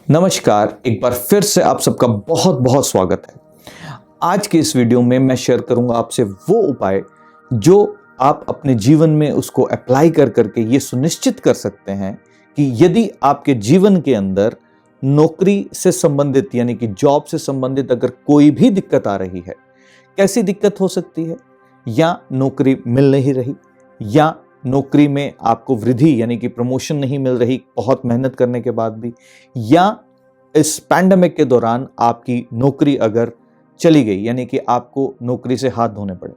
नमस्कार, एक बार फिर से आप सबका बहुत बहुत स्वागत है। आज के इस वीडियो में मैं शेयर करूंगा आपसे वो उपाय जो आप अपने जीवन में उसको अप्लाई कर करके ये सुनिश्चित कर सकते हैं कि यदि आपके जीवन के अंदर नौकरी से संबंधित यानी कि जॉब से संबंधित अगर कोई भी दिक्कत आ रही है, कैसी दिक्कत हो सकती है, या नौकरी मिल नहीं रही, या नौकरी में आपको वृद्धि यानी कि प्रमोशन नहीं मिल रही बहुत मेहनत करने के बाद भी, या इस पैंडेमिक के दौरान आपकी नौकरी अगर चली गई यानी कि आपको नौकरी से हाथ धोने पड़े,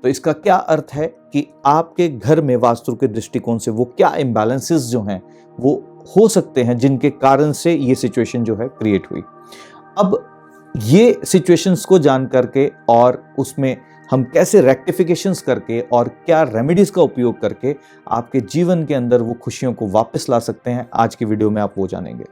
तो इसका क्या अर्थ है कि आपके घर में वास्तु के दृष्टिकोण से वो क्या इम्बैलेंसेस जो हैं वो हो सकते हैं जिनके कारण से ये सिचुएशन जो है क्रिएट हुई। अब ये सिचुएशंस को जान करके और उसमें हम कैसे रेक्टिफिकेशंस करके और क्या रेमेडीज का उपयोग करके आपके जीवन के अंदर वो खुशियों को वापस ला सकते हैं, आज की वीडियो में आप वो जानेंगे।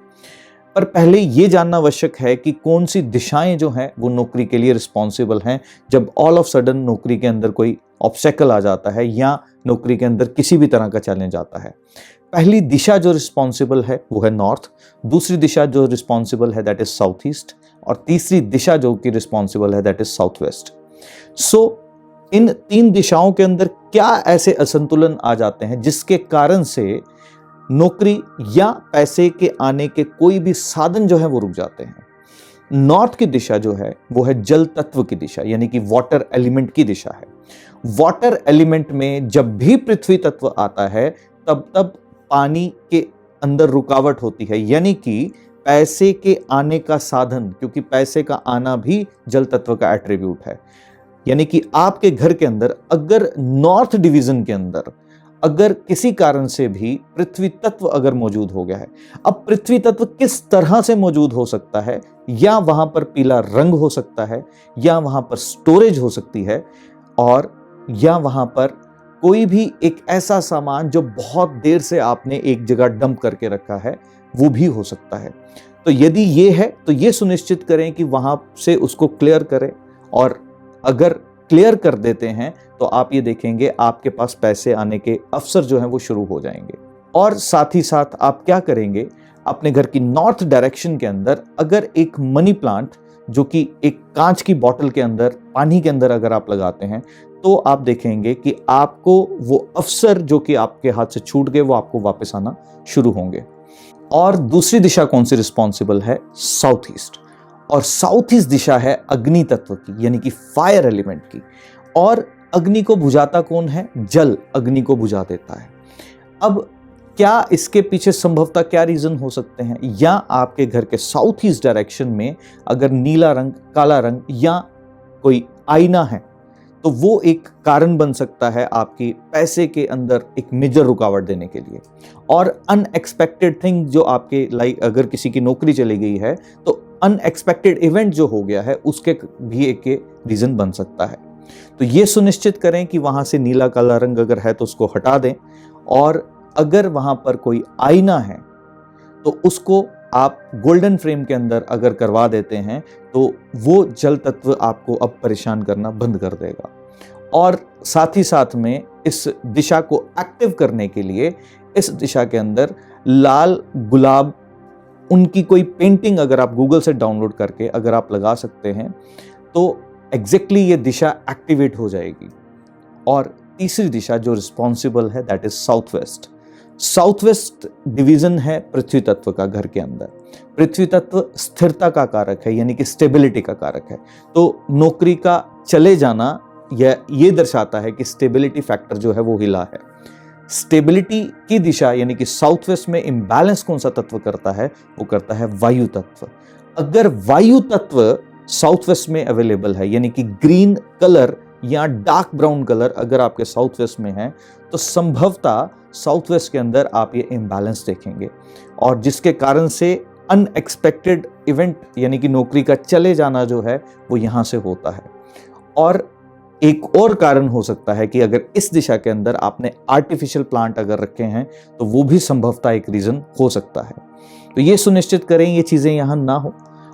पर पहले ये जानना आवश्यक है कि कौन सी दिशाएं जो हैं वो नौकरी के लिए रिस्पॉन्सिबल हैं जब ऑल ऑफ सडन नौकरी के अंदर कोई ऑब्स्टेकल आ जाता है या नौकरी के अंदर किसी भी तरह का चैलेंज आता है। पहली दिशा जो रिस्पॉन्सिबल है वो है नॉर्थ, दूसरी दिशा जो रिस्पॉन्सिबल है दैट इज साउथ ईस्ट, और तीसरी दिशा जो कि रिस्पॉन्सिबल है दैट इज साउथ वेस्ट। सो इन तीन दिशाओं के अंदर क्या ऐसे असंतुलन आ जाते हैं जिसके कारण से नौकरी या पैसे के आने के कोई भी साधन जो है वो रुक जाते हैं। नॉर्थ की दिशा जो है वो है जल तत्व की दिशा यानी कि वाटर एलिमेंट की दिशा है। वाटर एलिमेंट में जब भी पृथ्वी तत्व आता है तब तब पानी के अंदर रुकावट होती है, यानी कि पैसे के आने का साधन, क्योंकि पैसे का आना भी जल तत्व का एट्रीब्यूट है। यानी कि आपके घर के अंदर अगर नॉर्थ डिवीजन के अंदर अगर किसी कारण से भी पृथ्वी तत्व अगर मौजूद हो गया है, अब पृथ्वी तत्व किस तरह से मौजूद हो सकता है, या वहां पर पीला रंग हो सकता है, या वहां पर स्टोरेज हो सकती है, और या वहां पर कोई भी एक ऐसा सामान जो बहुत देर से आपने एक जगह डंप करके रखा है वो भी हो सकता है। तो यदि ये है तो ये सुनिश्चित करें कि वहां से उसको क्लियर करें, और अगर क्लियर कर देते हैं तो आप ये देखेंगे आपके पास पैसे आने के अवसर जो हैं वो शुरू हो जाएंगे। और साथ ही साथ आप क्या करेंगे, अपने घर की नॉर्थ डायरेक्शन के अंदर अगर एक मनी प्लांट जो कि एक कांच की बोतल के अंदर पानी के अंदर अगर आप लगाते हैं तो आप देखेंगे कि आपको वो अवसर जो कि आपके हाथ से छूट गए वो आपको वापस आना शुरू होंगे। और दूसरी दिशा कौन सी रिस्पॉन्सिबल है, साउथ ईस्ट, और साउथ ईस्ट दिशा है अग्नि तत्व की यानी कि फायर एलिमेंट की। और अग्नि को बुझाता कौन है, जल अग्नि को बुझा देता है। अब क्या इसके पीछे संभवतः क्या रीजन हो सकते हैं, या आपके घर के साउथ ईस्ट डायरेक्शन में अगर नीला रंग, काला रंग या कोई आईना है तो वो एक कारण बन सकता है आपकी पैसे के अंदर एक मेजर रुकावट देने के लिए। और अनएक्सपेक्टेड थिंग जो आपके लाइक अगर किसी की नौकरी चली गई है तो अनएक्सपेक्टेड इवेंट जो हो गया है उसके भी एक रीजन बन सकता है। तो ये सुनिश्चित करें कि वहां से नीला काला रंग अगर है तो उसको हटा दें, और अगर वहां पर कोई आईना है तो उसको आप गोल्डन फ्रेम के अंदर अगर करवा देते हैं तो वो जल तत्व आपको अब परेशान करना बंद कर देगा। और साथ ही साथ में इस दिशा को एक्टिव करने के लिए इस दिशा के अंदर लाल गुलाब उनकी कोई पेंटिंग अगर आप गूगल से डाउनलोड करके अगर आप लगा सकते हैं तो एग्जैक्टली ये दिशा एक्टिवेट हो जाएगी। और तीसरी दिशा जो रिस्पॉन्सिबल है that is south west. South west division है पृथ्वी तत्व का घर के अंदर। पृथ्वी तत्व स्थिरता का कारक है यानी कि स्टेबिलिटी का कारक है। तो नौकरी का चले जाना ये दर्शाता है कि स्टेबिलिटी फैक्टर जो है वो हिला है। स्टेबिलिटी की दिशा यानी कि साउथ वेस्ट में इंबैलेंस कौन सा तत्व करता है, वो करता है वायु तत्व। अगर वायु तत्व साउथ वेस्ट में अवेलेबल है यानी कि ग्रीन कलर या डार्क ब्राउन कलर अगर आपके साउथ वेस्ट में है तो संभवतः साउथ वेस्ट के अंदर आप ये इम्बैलेंस देखेंगे, और जिसके कारण से अनएक्सपेक्टेड इवेंट यानी कि नौकरी का चले जाना जो है वो यहां से होता है। और एक और कारण हो सकता है कि अगर इस दिशा के अंदर आपने आर्टिफिशियल प्लांट अगर रखे हैं तो वो भी संभवतः एक रीजन हो सकता है। तो ये सुनिश्चित करें ये चीजें यहां ना हो।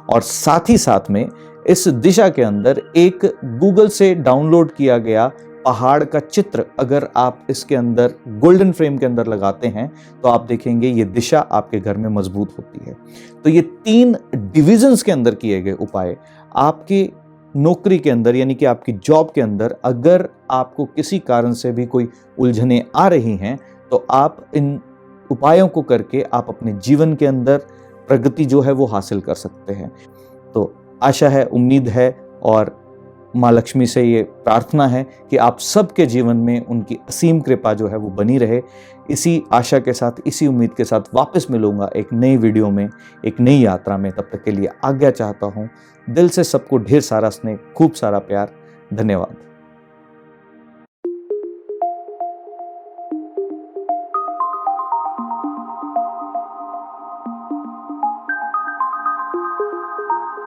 और साथ ही साथ में इस दिशा के अंदर एक गूगल से डाउनलोड किया गया पहाड़ का चित्र अगर आप इसके अंदर गोल्डन फ्रेम के अंदर लगाते हैं तो आप देखेंगे ये दिशा आपके घर में मजबूत होती है। तो ये 3 डिविजन्स के अंदर किए गए उपाय आपकी नौकरी के अंदर यानी कि आपकी जॉब के अंदर अगर आपको किसी कारण से भी कोई उलझने आ रही हैं तो आप इन उपायों को करके आप अपने जीवन के अंदर प्रगति जो है वो हासिल कर सकते हैं। तो आशा है, उम्मीद है और माँ लक्ष्मी से ये प्रार्थना है कि आप सबके जीवन में उनकी असीम कृपा जो है वो बनी रहे। इसी आशा के साथ, इसी उम्मीद के साथ वापस मिलूंगा एक नई वीडियो में, एक नई यात्रा में। तब तक के लिए आज्ञा चाहता हूँ। दिल से सबको ढेर सारा स्नेह, खूब सारा प्यार। धन्यवाद।